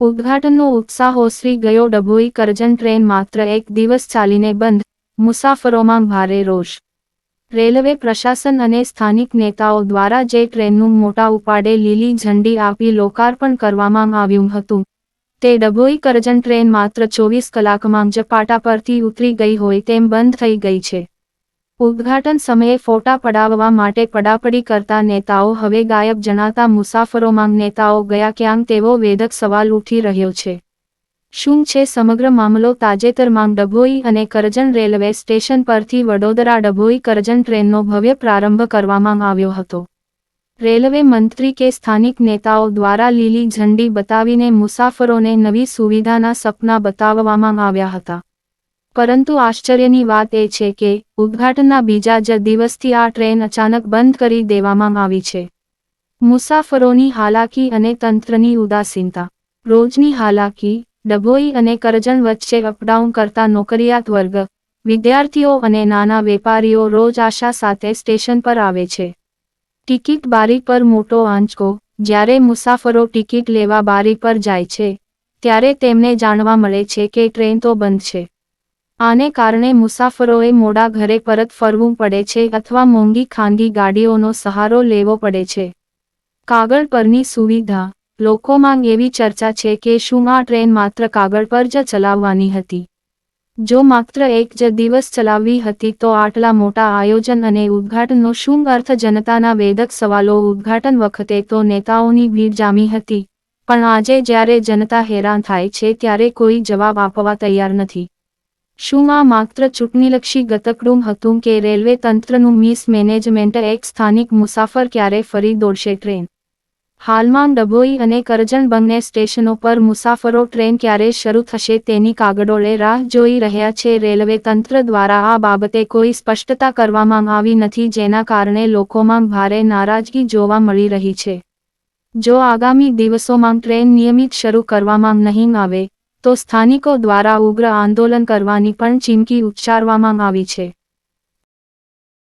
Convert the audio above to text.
ઉદ્ઘાટનનો ઉત્સાહ ઓસરી ગયો. ડભોઈ કરજણ ટ્રેન માત્ર એક દિવસ ચાલીને બંધ, મુસાફરોમાં ભારે રોષ. રેલવે પ્રશાસન અને સ્થાનિક નેતાઓ દ્વારા જે ટ્રેનનું મોટા ઉપાડે લીલી ઝંડી આપી લોકાર્પણ કરવામાં આવ્યું હતું, તે ડભોઈ કરજણ ટ્રેન માત્ર 24 કલાકમાં જ પાટા પરથી ઉતરી ગઈ હોય તેમ બંધ થઈ ગઈ છે. ઉદ્ઘાટન સમયે ફોટા પડાવવા માટે પડાપડી કરતા નેતાઓ હવે ગાયબ જણાતા મુસાફરોમાં નેતાઓ ગયા ક્યાં તેવો વેધક સવાલ ઉઠી રહ્યો છે. શું છે સમગ્ર મામલો? તાજેતરમાં ડભોઈ અને કરજણ રેલવે સ્ટેશન પરથી વડોદરા ડભોઈ કરજણ ટ્રેનનો ભવ્ય પ્રારંભ કરવામાં આવ્યો હતો. રેલવે મંત્રી કે સ્થાનિક નેતાઓ દ્વારા લીલી ઝંડી બતાવીને મુસાફરોને નવી સુવિધાના સપના બતાવવામાં આવ્યા હતા. પરંતુ આશ્ચર્યની વાત એ છે કે ઉદ્ઘાટનના બીજા જ દિવસથી આ ટ્રેન અચાનક બંધ કરી દેવામાં આવી છે. મુસાફરોની હાલાકી અને તંત્રની ઉદાસીનતા. રોજની હાલાકી. ડભોઈ અને કરજણ વચ્ચે અપડાઉન કરતા નોકરિયાત વર્ગ, વિદ્યાર્થીઓ અને નાના વેપારીઓ રોજ આશા સાથે સ્ટેશન પર આવે છે. ટિકિટ બારી પર મોટો આંચકો. જ્યારે મુસાફરો ટિકિટ લેવા બારી પર જાય છે, ત્યારે તેમને જાણવા મળે છે કે ટ્રેન તો બંધ છે. આને કારણે મુસાફરોએ મોડા ઘરે પરત ફરવું પડે છે અથવા મોંઘી ખાનગી ગાડીઓનો સહારો લેવો પડે છે. કાગળ પરની સુવિધા. લોકોમાં એવી ચર્ચા છે કે શું આ ટ્રેન માત્ર કાગળ પર જ ચલાવવાની હતી? જો માત્ર એક જ દિવસ ચલાવવી હતી તો આટલા મોટા આયોજન અને ઉદ્ઘાટનનો શું અર્થ? જનતાના વેધક સવાલો. ઉદ્ઘાટન વખતે તો નેતાઓની ભીડ જામી હતી, પણ આજે જ્યારે જનતા હેરાન થાય છે ત્યારે કોઈ જવાબ આપવા તૈયાર નથી. શું આ માત્ર ચૂંટણીલક્ષી ગતકડું હતું કે રેલવે તંત્રનું મિસમેનેજમેન્ટ? એક સ્થાનિક મુસાફર ક્યારે ફરી દોડશે ટ્રેન? હાલમાં ડભોઈ અને કરજણ બંને સ્ટેશનો પર મુસાફરો ટ્રેન ક્યારે શરૂ થશે તેની કાગડોળે રાહ જોઈ રહ્યા છે. રેલવે તંત્ર દ્વારા આ બાબતે કોઈ સ્પષ્ટતા કરવામાં આવી નથી, જેના કારણે લોકોમાં ભારે નારાજગી જોવા મળી રહી છે. જો આગામી દિવસોમાં ટ્રેન નિયમિત શરૂ કરવામાં નહીં આવે તો સ્થાનિકો દ્વારા ઉગ્ર આંદોલન કરવાની પણ ચીમકી ઉચ્ચારવામાં આવી છે.